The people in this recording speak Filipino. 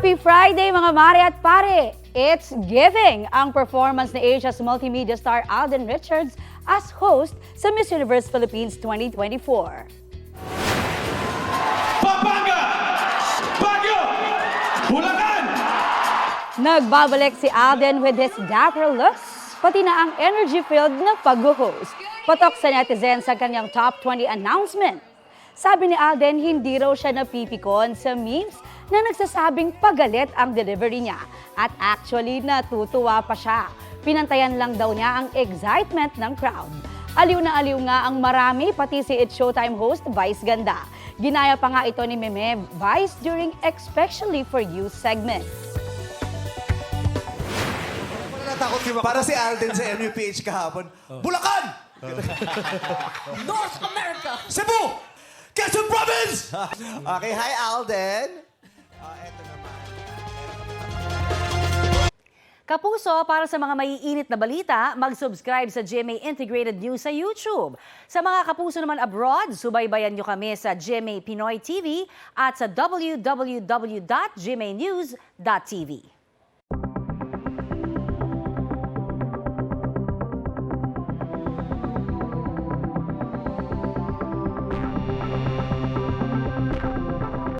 Happy Friday mga mare at pare! It's giving ang performance ni Asia's multimedia star Alden Richards as host sa Miss Universe Philippines 2024. Pampanga! Baguio! Bulacan! Nagbabalik si Alden with his dapper looks, pati na ang energy-filled na pag-host. Patok sa netizens sa kanyang top 20 announcement. Sabi ni Alden, hindi raw siya napipikon sa memes na nagsasabing pagalit ang delivery niya. At actually, natutuwa pa siya. Pinantayan lang daw niya ang excitement ng crowd. Aliw na aliw nga ang marami, pati si It's Showtime host Vice Ganda. Ginaya pa nga ito ni Meme Vice during Especially For You segment. Para si Alden sa MUPH kahapon. Bulacan! North America! Cebu! Quezon Province! Okay, hi Alden. Eto naman. Kapuso, para sa mga maiinit na balita, mag-subscribe sa GMA Integrated News sa YouTube. Sa mga kapuso naman abroad, subaybayan nyo kami sa GMA Pinoy TV at sa www.gmanews.tv.